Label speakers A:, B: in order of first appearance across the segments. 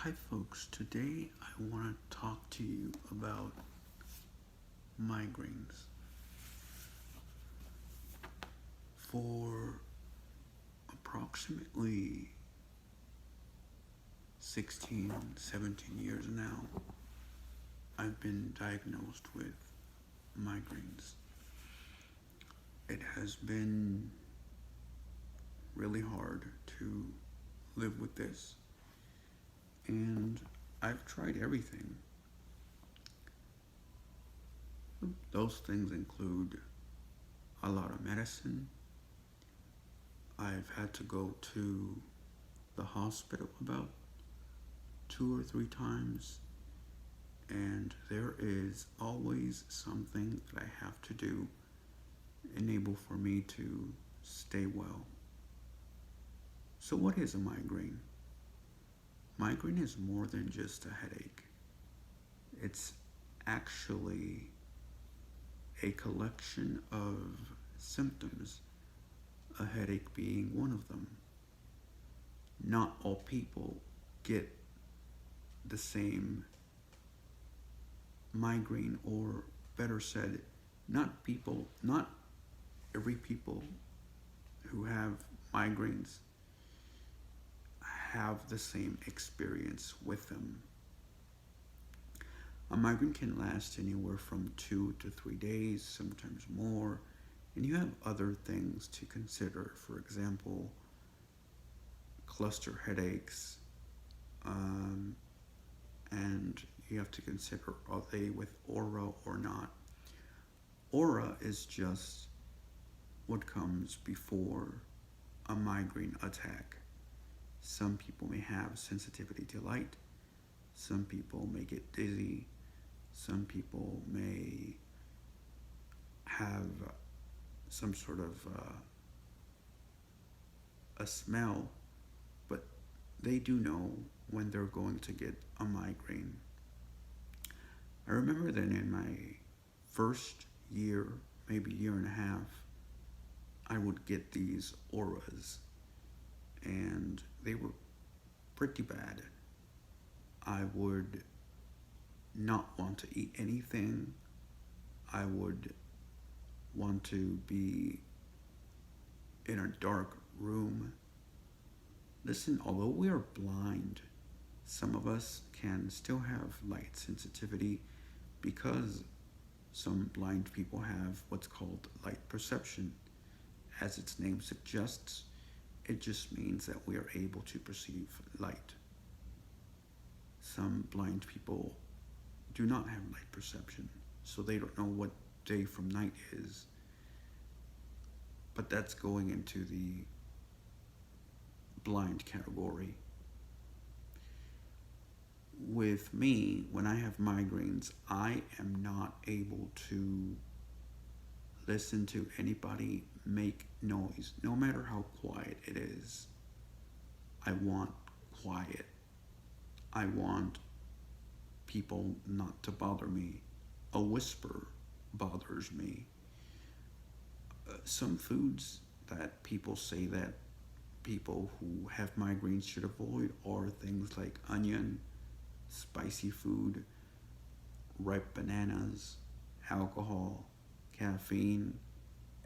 A: Hi, folks. Today I want to talk to you about migraines. For approximately 16, 17 years now, I've been diagnosed with migraines. It has been really hard to live with this, and I've tried everything. Those things include a lot of medicine. I've had to go to the hospital about 2 or 3 times, and there is always something that I have to do enable for me to stay well. So what is a migraine? Migraine is more than just a headache. It's actually a collection of symptoms, a headache being one of them. Not all people get the same migraine, or better said, not every people who have migraines have the same experience with them. A migraine can last anywhere from 2 to 3 days, sometimes more, and you have other things to consider. For example, cluster headaches, and you have to consider, are they with aura or not? Aura is just what comes before a migraine attack. Some people may have sensitivity to light. Some people may get dizzy. Some people may have some sort of a smell, but they do know when they're going to get a migraine. I remember that in my first year, maybe year and a half, I would get these auras, and they were pretty bad. I would not want to eat anything. I would want to be in a dark room. Listen, although we are blind, some of us can still have light sensitivity because some blind people have what's called light perception. As its name suggests, it just means that we are able to perceive light. Some blind people do not have light perception, so they don't know what day from night is. But that's going into the blind category. With me, when I have migraines, I am not able to listen to anybody make noise, no matter how quiet it is. I want quiet. I want people not to bother me. A whisper bothers me. Some foods that people say that people who have migraines should avoid are things like onion, spicy food, ripe bananas, alcohol, caffeine,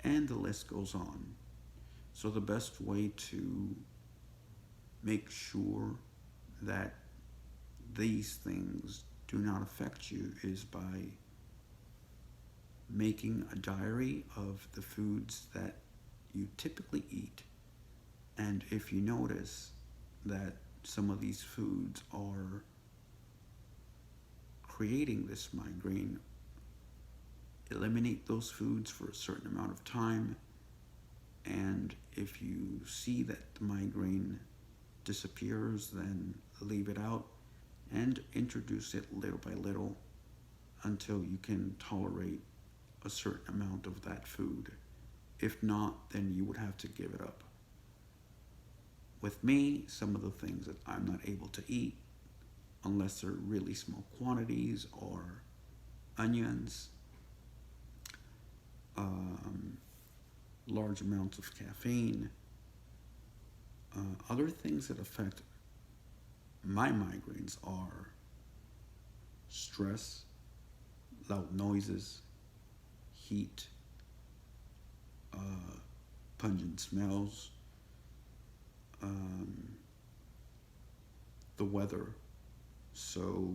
A: and the list goes on. So the best way to make sure that these things do not affect you is by making a diary of the foods that you typically eat. And if you notice that some of these foods are creating this migraine, eliminate those foods for a certain amount of time. And if you see that the migraine disappears, then leave it out and introduce it little by little until you can tolerate a certain amount of that food. If not, then you would have to give it up. With me, some of the things that I'm not able to eat, unless they're really small quantities, are onions, large amounts of caffeine. Other things that affect my migraines are stress, loud noises, heat, uh, pungent smells, um, the weather. So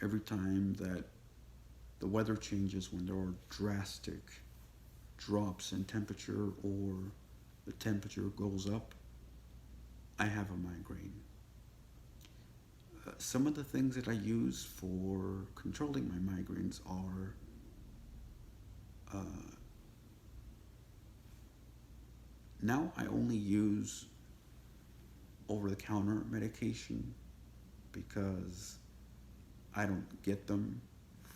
A: every time that the weather changes, when there are drastic drops in temperature or the temperature goes up, I have a migraine. Some of the things that I use for controlling my migraines are uh, now I only use over the counter medication because I don't get them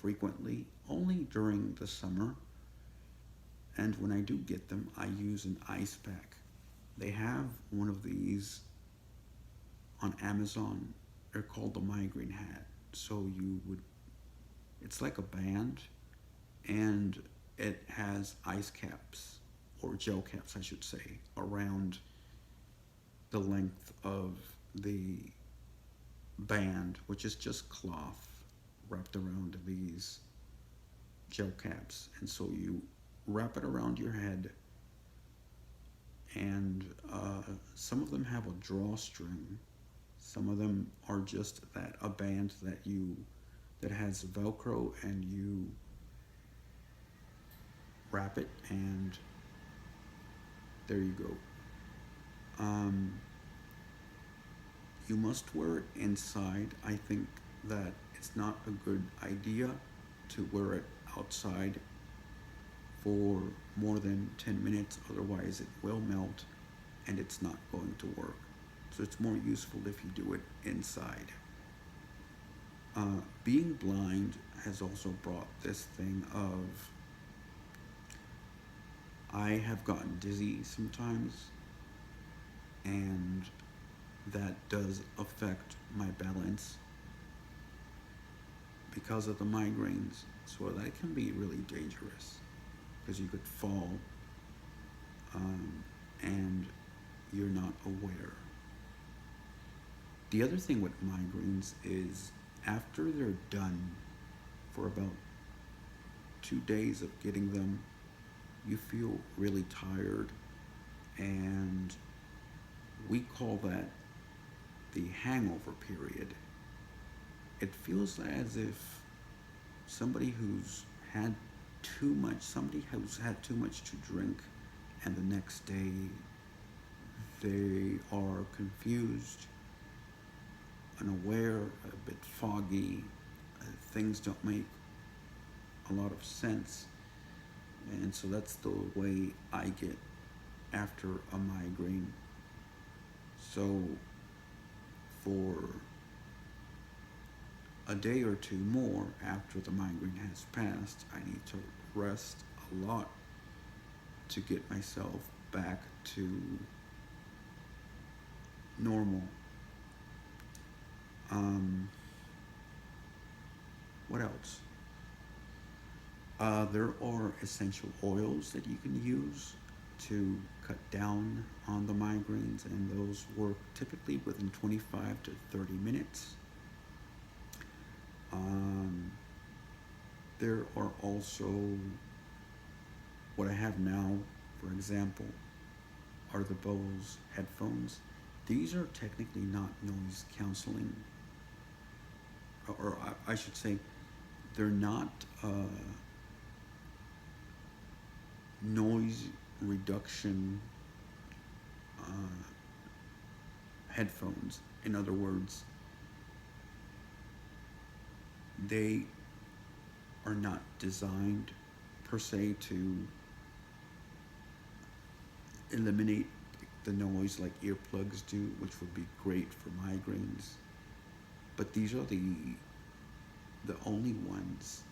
A: frequently, only during the summer. And when I do get them, I use an ice pack. They have one of these on Amazon. They're called the migraine hat. So it's like a band, and it has ice caps, or gel caps, I should say, around the length of the band, which is just cloth wrapped around these gel caps. And so you wrap it around your head, and some of them have a drawstring. Some of them are just a band that has Velcro, and you wrap it, and there you go. You must wear it inside. I think that it's not a good idea to wear it outside for more than 10 minutes, otherwise it will melt and it's not going to work. So it's more useful if you do it inside. Being blind has also brought this thing of I have gotten dizzy sometimes, and that does affect my balance because of the migraines. So that can be really dangerous because you could fall and you're not aware. The other thing with migraines is after they're done, for about 2 days of getting them, you feel really tired, and we call that the hangover period. It feels as if somebody who's had somebody who's had too much to drink, and the next day they are confused, unaware, a bit foggy, things don't make a lot of sense. And so that's the way I get after a migraine. So for a day or two more after the migraine has passed, I need to rest a lot to get myself back to normal. What else? There are essential oils that you can use to cut down on the migraines, and those work typically within 25 to 30 minutes. There are also, what I have now, for example, are the Bose headphones. These are technically not noise canceling, or I should say, they're not noise reduction headphones. In other words, they are not designed per se to eliminate the noise like earplugs do, which would be great for migraines. But these are the only ones,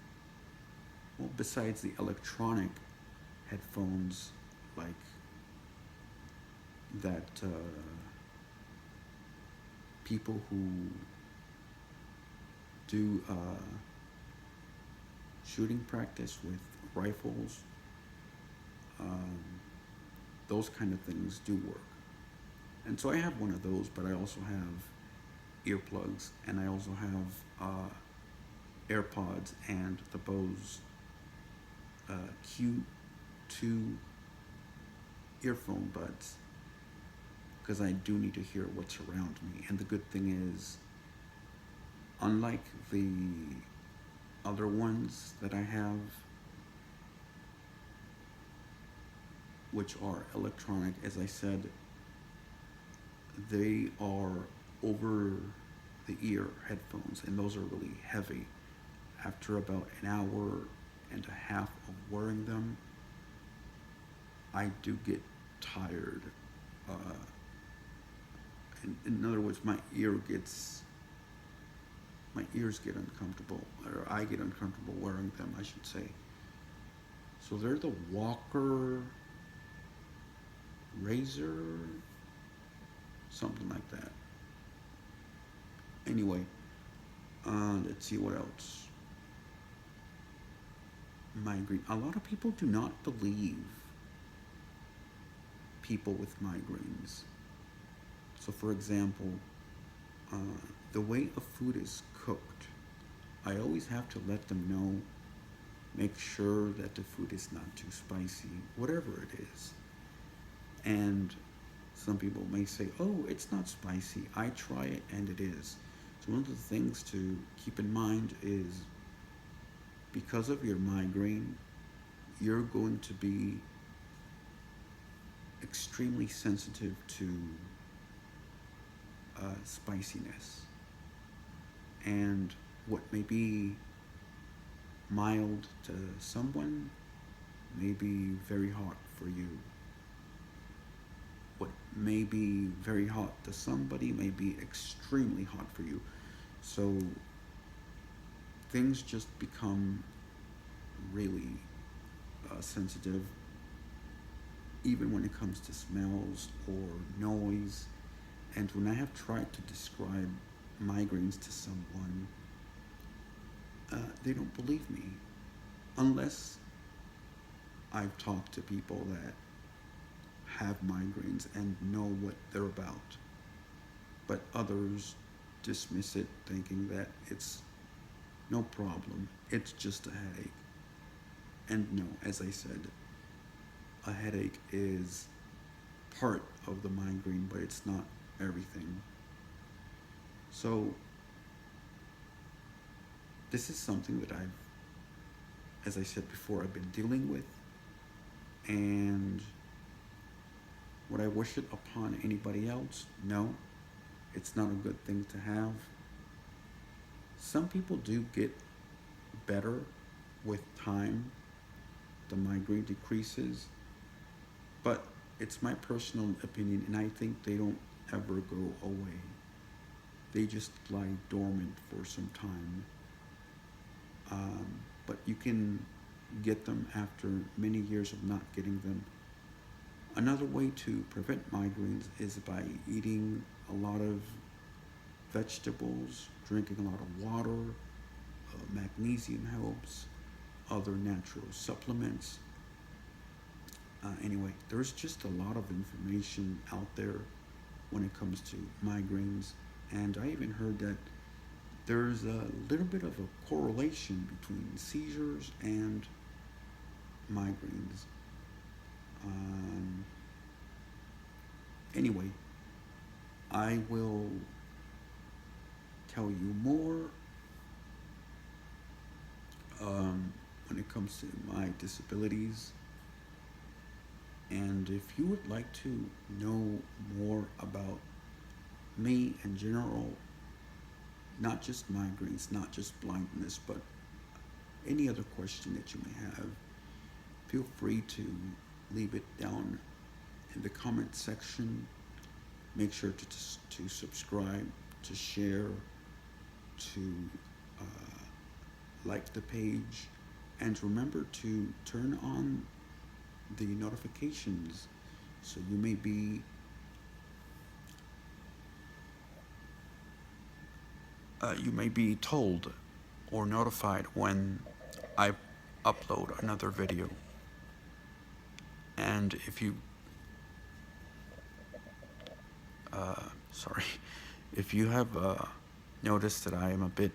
A: well, besides the electronic headphones like that people who do shooting practice with rifles, those kind of things do work. And so I have one of those, but I also have earplugs, and I also have AirPods and the Bose Q2 earphone buds, because I do need to hear what's around me. And the good thing is, unlike the other ones that I have, which are electronic, as I said, they are over the ear headphones, and those are really heavy. After about an hour and a half of wearing them, I do get tired. Uh, in other words, my ears get uncomfortable, or I get uncomfortable wearing them, I should say. So they're the Walker Razor, something like that. Anyway, let's see what else. Migraine. A lot of people do not believe people with migraines. So, for example, the way a food is cooked, I always have to let them know, make sure that the food is not too spicy, whatever it is. And some people may say, oh, it's not spicy. I try it and it is. So one of the things to keep in mind is, because of your migraine, you're going to be extremely sensitive to spiciness. And what may be mild to someone may be very hot for you. What may be very hot to somebody may be extremely hot for you. So things just become really sensitive, even when it comes to smells or noise. And when I have tried to describe migraines to someone, they don't believe me, unless I've talked to people that have migraines and know what they're about. But others dismiss it, thinking that it's no problem, it's just a headache. And no, as I said, a headache is part of the migraine, but it's not everything. So this is something that as I said before, I've been dealing with. And would I wish it upon anybody else? No, it's not a good thing to have. Some people do get better with time. The migraine decreases, but it's my personal opinion, and I think they don't ever go away. They just lie dormant for some time. But you can get them after many years of not getting them. Another way to prevent migraines is by eating a lot of vegetables, drinking a lot of water, magnesium helps, other natural supplements. Anyway, there's just a lot of information out there when it comes to migraines, and I even heard that there's a little bit of a correlation between seizures and migraines. Anyway, I will tell you more when it comes to my disabilities. And if you would like to know more about me in general, not just migraines, not just blindness, but any other question that you may have, feel free to leave it down in the comment section. Make sure to subscribe, to share, to like the page, and remember to turn on the notifications so you may be told or notified when I upload another video. And if you If you have noticed that I am a bit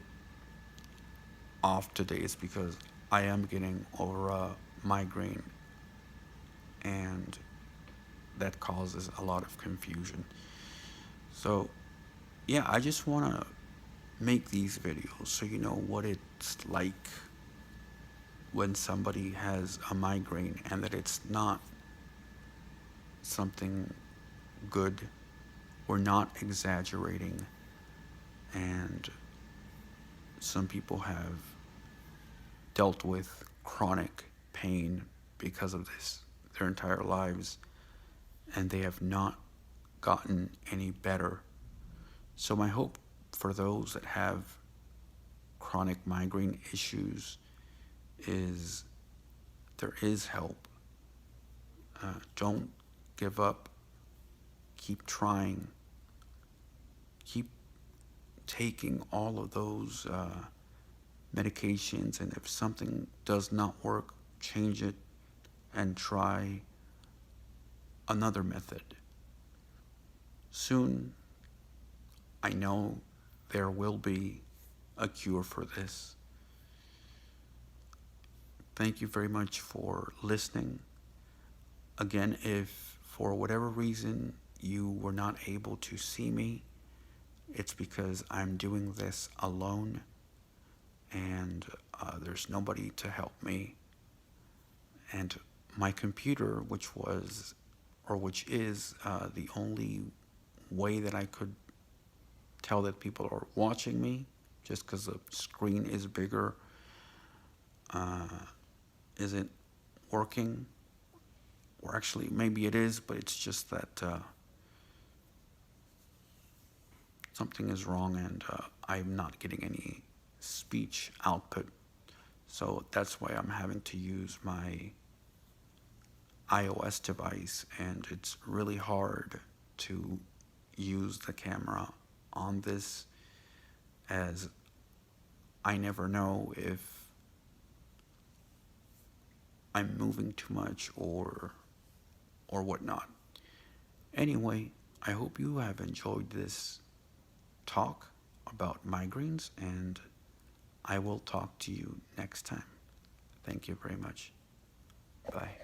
A: off today, it's because I am getting over a migraine, and that causes a lot of confusion. So, yeah, I just want to make these videos so you know what it's like when somebody has a migraine and that it's not something good. We're not exaggerating, and some people have dealt with chronic pain because of this their entire lives, and they have not gotten any better. So, my hope for those that have chronic migraine issues is there is help. Don't give up. Keep trying. Keep taking all of those medications, and if something does not work, change it and try another method. Soon, I know there will be a cure for this. Thank you very much for listening. Again, if for whatever reason you were not able to see me, it's because I'm doing this alone, and there's nobody to help me. And my computer, which is the only way that I could tell that people are watching me, just because the screen is bigger, isn't working. Or actually, maybe it is, but it's just that something is wrong, and I'm not getting any speech output. So that's why I'm having to use my iOS device, and it's really hard to use the camera on this, as I never know if I'm moving too much or whatnot. Anyway, I hope you have enjoyed this talk about migraines, and I will talk to you next time. Thank you very much. Bye.